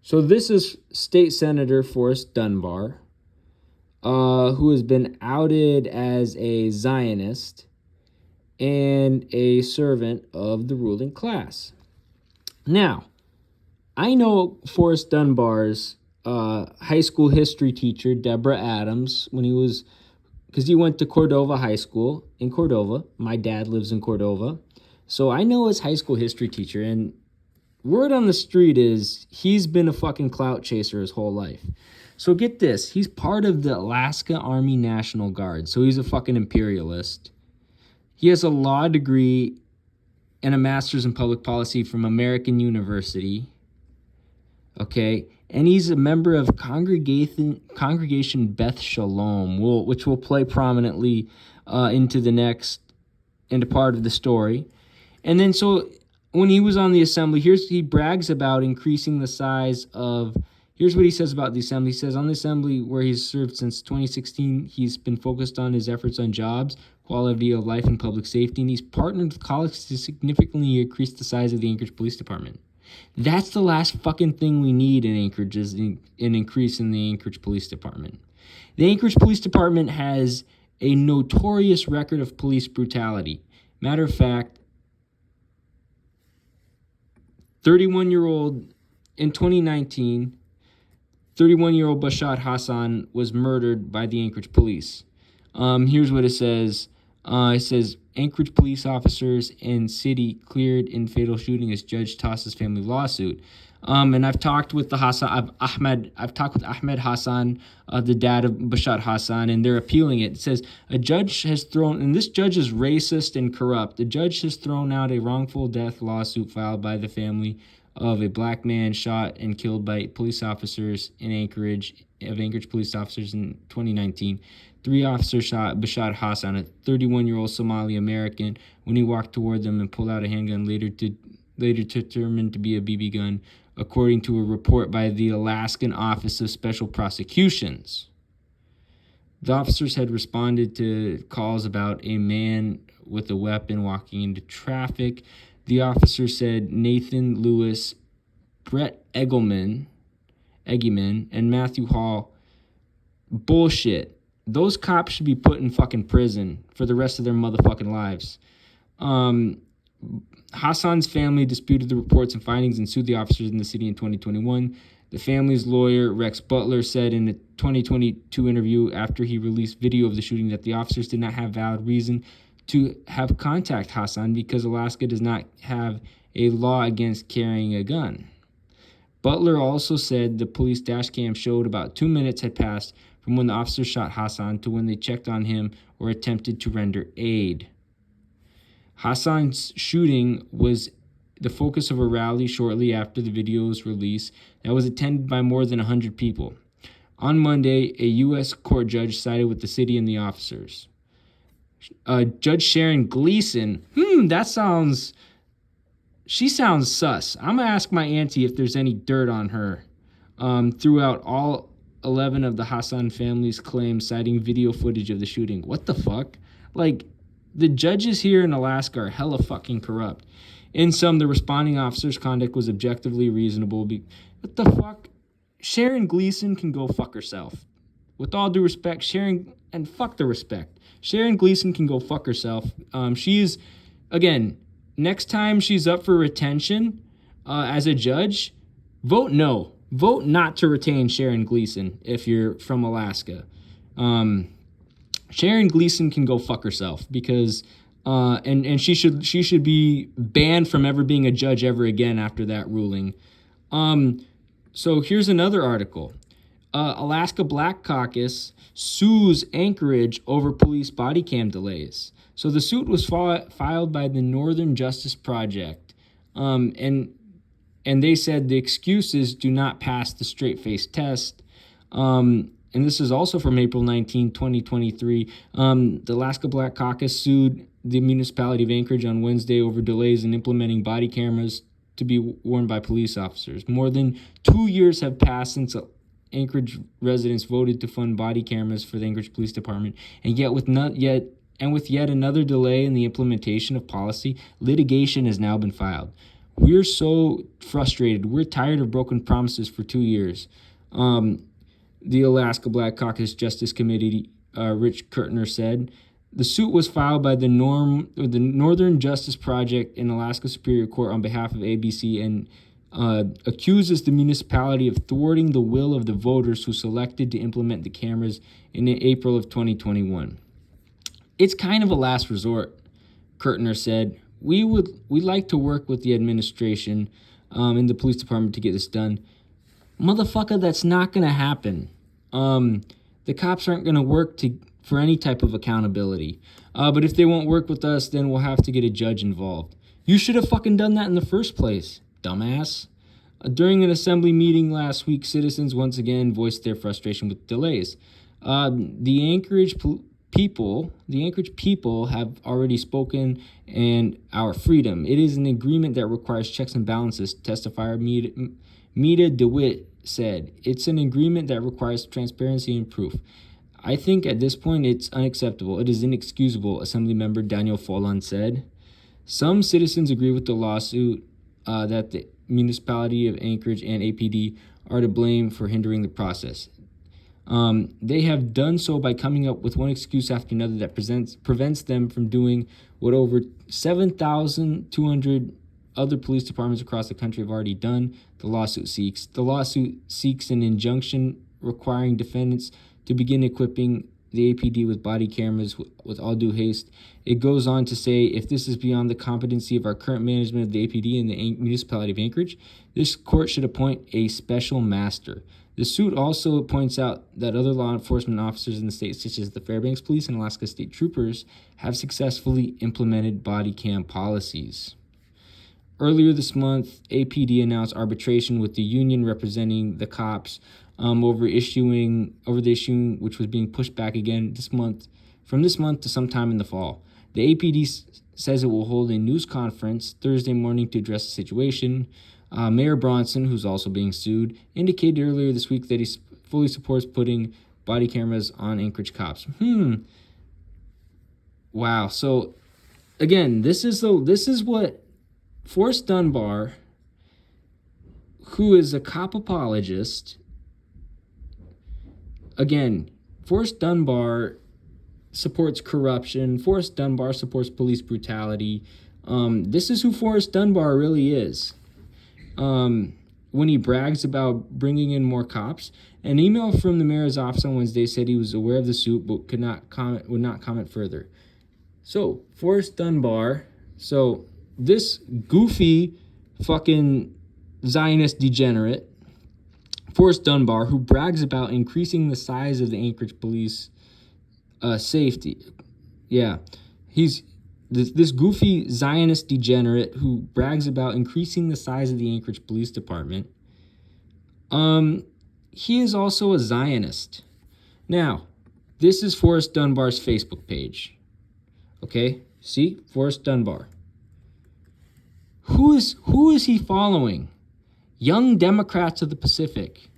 So this is State Senator Forrest Dunbar, who has been outed as a Zionist and a servant of the ruling class. Now, I know Forrest Dunbar's high school history teacher, Deborah Adams, because he went to Cordova High School in Cordova. My dad lives in Cordova. So I know his high school history teacher, and word on the street is he's been a fucking clout chaser his whole life. So get this, he's part of the Alaska Army National Guard, so he's a fucking imperialist. He has a law degree and a master's in public policy from American University. Okay, and he's a member of Congregation Beth Shalom, which will play prominently into part of the story. And then so when he was on the assembly, he brags about increasing the size of. Here's what he says about the assembly. He says, on the assembly where he's served since 2016, he's been focused on his efforts on jobs, quality of life, and public safety, and he's partnered with colleagues to significantly increase the size of the Anchorage Police Department. That's the last fucking thing we need in Anchorage, is an increase in the Anchorage Police Department. The Anchorage Police Department has a notorious record of police brutality. Matter of fact, 31-year-old in 2019, 31-year-old Bashar Hassan was murdered by the Anchorage police. Here's what it says. It says, Anchorage police officers and city cleared in fatal shooting as judge tosses family lawsuit. And I've talked with Ahmed Hassan, the dad of Bashar Hassan, and they're appealing it. It says, a judge has thrown, and this judge is racist and corrupt. The judge has thrown out a wrongful death lawsuit filed by the family of a black man shot and killed by police officers in Anchorage police officers in 2019. 3 officers shot Bashar Hassan, a 31-year-old Somali American, when he walked toward them and pulled out a handgun later determined to be a BB gun, according to a report by the Alaskan Office of Special Prosecutions. The officers had responded to calls about a man with a weapon walking into traffic. The officer said Nathan Lewis, Brett Eggleman, and Matthew Hall, bullshit. Those cops should be put in fucking prison for the rest of their motherfucking lives. Hassan's family disputed the reports and findings and sued the officers in the city in 2021. The family's lawyer, Rex Butler, said in a 2022 interview after he released video of the shooting that the officers did not have valid reason to have contact Hassan because Alaska does not have a law against carrying a gun. Butler also said the police dash cam showed about 2 minutes had passed from when the officers shot Hassan to when they checked on him or attempted to render aid. Hassan's shooting was the focus of a rally shortly after the video's release that was attended by more than 100 people. On Monday, a U.S. court judge sided with the city and the officers. Judge Sharon Gleason, she sounds sus. I'm going to ask my auntie if there's any dirt on her. Throughout all 11 of the Hassan family's claims, citing video footage of the shooting. What the fuck? Like, the judges here in Alaska are hella fucking corrupt. In sum, the responding officer's conduct was objectively reasonable. What the fuck? Sharon Gleason can go fuck herself. With all due respect, fuck the respect. Sharon Gleason can go fuck herself. Again, next time she's up for retention as a judge, vote no. Vote not to retain Sharon Gleason if you're from Alaska. Sharon Gleason can go fuck herself because and she should be banned from ever being a judge ever again after that ruling. So here's another article. Alaska Black Caucus sues Anchorage over police body cam delays. So the suit was filed by the Northern Justice Project, and they said the excuses do not pass the straight-face test. And this is also from April 19, 2023. The Alaska Black Caucus sued the municipality of Anchorage on Wednesday over delays in implementing body cameras to be worn by police officers. More than 2 years have passed since Anchorage residents voted to fund body cameras for the Anchorage Police Department, and with yet another delay in the implementation of policy, litigation has now been filed. We're so frustrated. We're tired of broken promises for 2 years. The Alaska Black Caucus Justice Committee, Rich Kurtner said. The suit was filed by the Northern Justice Project in Alaska Superior Court on behalf of ABC and accuses the municipality of thwarting the will of the voters who selected to implement the cameras in April of 2021. It's kind of a last resort, Kurtner said. We'd like to work with the administration and the police department to get this done. Motherfucker, that's not going to happen. The cops aren't going to work for any type of accountability. But if they won't work with us, then we'll have to get a judge involved. You should have fucking done that in the first place, dumbass. During an assembly meeting last week, citizens once again voiced their frustration with delays. The Anchorage people have already spoken, and our freedom. It is an agreement that requires checks and balances, testifier Mita DeWitt said. It's an agreement that requires transparency and proof. I think at this point it's unacceptable. It is inexcusable, Assemblymember Daniel Folland said. Some citizens agree with the lawsuit that the municipality of Anchorage and APD are to blame for hindering the process. They have done so by coming up with one excuse after another that prevents them from doing what over 7,200 other police departments across the country have already done. The lawsuit seeks an injunction requiring defendants to begin equipping the APD with body cameras with all due haste. It goes on to say, if this is beyond the competency of our current management of the APD and the municipality of Anchorage, this court should appoint a special master. The suit also points out that other law enforcement officers in the state, such as the Fairbanks Police and Alaska State Troopers, have successfully implemented body cam policies. Earlier this month, APD announced arbitration with the union representing the cops over the issue, which was being pushed back again from this month to sometime in the fall. The APD says it will hold a news conference Thursday morning to address the situation. Mayor Bronson, who's also being sued, indicated earlier this week that he fully supports putting body cameras on Anchorage cops. Wow. So, again, this is what Forrest Dunbar, who is a cop apologist. Again, Forrest Dunbar supports corruption. Forrest Dunbar supports police brutality. This is who Forrest Dunbar really is. When he brags about bringing in more cops. An email from the mayor's office on Wednesday said he was aware of the suit but would not comment further. So, Forrest Dunbar, this goofy fucking Zionist degenerate, Forrest Dunbar, who brags about increasing the size of the Anchorage police safety. Yeah, he's this goofy Zionist degenerate who brags about increasing the size of the Anchorage Police Department. He is also a Zionist. Now, this is Forrest Dunbar's Facebook page. Okay, see? Forrest Dunbar. Who is he following? Young Democrats of the Pacific.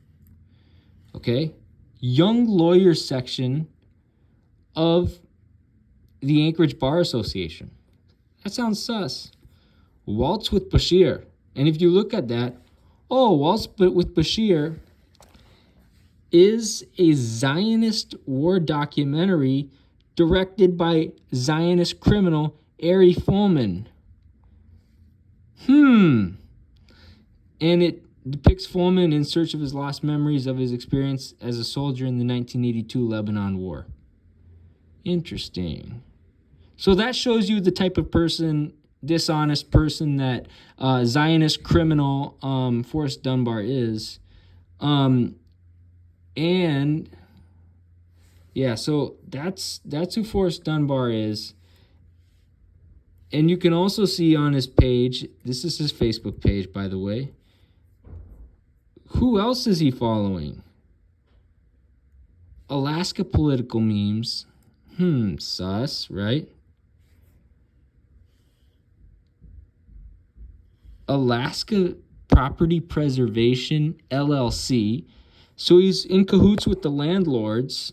Okay? Young lawyers section of the Anchorage Bar Association. That sounds sus. Waltz with Bashir. And if you look at that, Waltz with Bashir is a Zionist war documentary directed by Zionist criminal Ari Folman. And it depicts Folman in search of his lost memories of his experience as a soldier in the 1982 Lebanon War. Interesting. So that shows you the type of person, dishonest person that Zionist criminal Forrest Dunbar is. So that's who Forrest Dunbar is. And you can also see on his page, this is his Facebook page, by the way. Who else is he following? Alaska political memes. Sus, right? Alaska Property Preservation, LLC. So he's in cahoots with the landlords.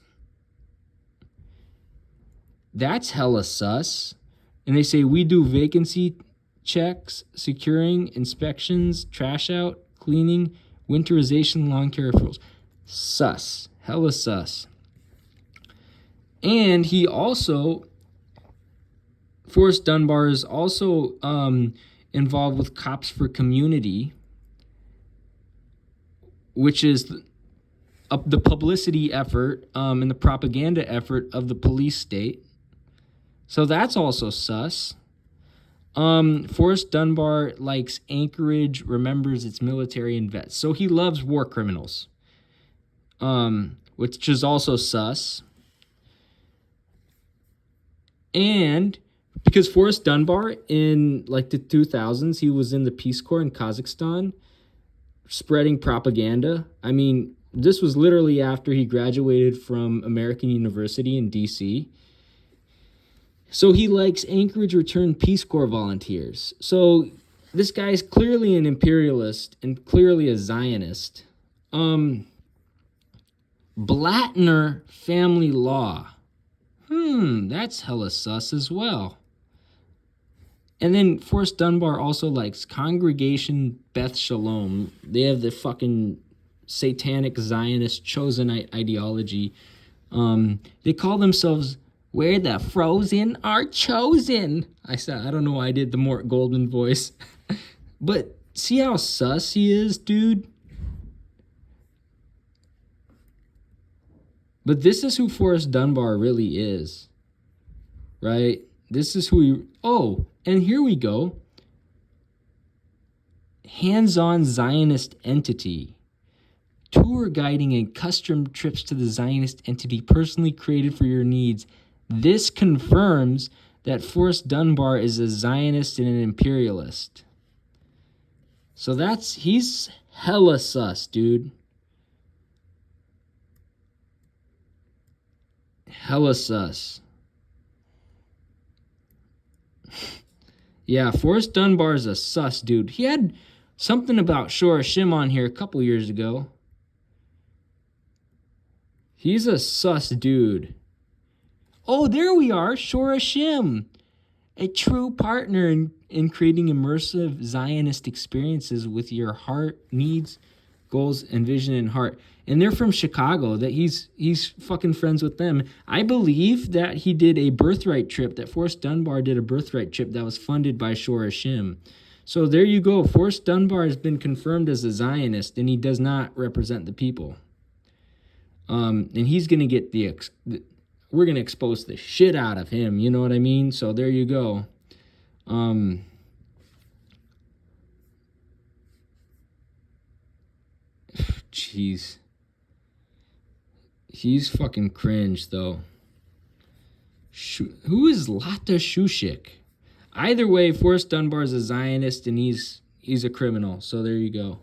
That's hella sus. And they say, we do vacancy checks, securing, inspections, trash out, cleaning, winterization, lawn care referrals. Sus. Hella sus. And he also, Forrest Dunbar is also involved with Cops for Community, which is the publicity effort and the propaganda effort of the police state. So that's also sus. Forrest Dunbar likes Anchorage, remembers its military and vets. So he loves war criminals, which is also sus. And because Forrest Dunbar in like the 2000s, he was in the Peace Corps in Kazakhstan spreading propaganda. I mean, this was literally after he graduated from American University in D.C. So he likes Anchorage Returned Peace Corps volunteers. So this guy's clearly an imperialist and clearly a Zionist. Blattner family law. That's hella sus as well. And then Forrest Dunbar also likes Congregation Beth Shalom. They have the fucking satanic Zionist chosen ideology. They call themselves "Where the Frozen Are Chosen." I don't know why I did the Mort Goldman voice. But see how sus he is, dude? But this is who Forrest Dunbar really is, right? This is who he... Oh, and here we go. Hands-on Zionist entity. Tour guiding and custom trips to the Zionist entity personally created for your needs. This confirms that Forrest Dunbar is a Zionist and an imperialist. So he's hella sus, dude. Hella sus. Yeah, Forrest Dunbar is a sus dude. He had something about Shor Hashim on here a couple years ago. He's a sus dude. Oh, there we are, Shor Hashim. A true partner in creating immersive Zionist experiences with your heart, needs, goals, and vision in heart. And they're from Chicago. That he's fucking friends with them. I believe that he did a birthright trip, that Forrest Dunbar did a birthright trip that was funded by Shor Hashim. So there you go. Forrest Dunbar has been confirmed as a Zionist, and he does not represent the people. And he's going to get we're going to expose the shit out of him. You know what I mean? So there you go. Jeez. He's fucking cringe, though. Who is Lata Shushik? Either way, Forrest Dunbar is a Zionist and he's a criminal. So there you go.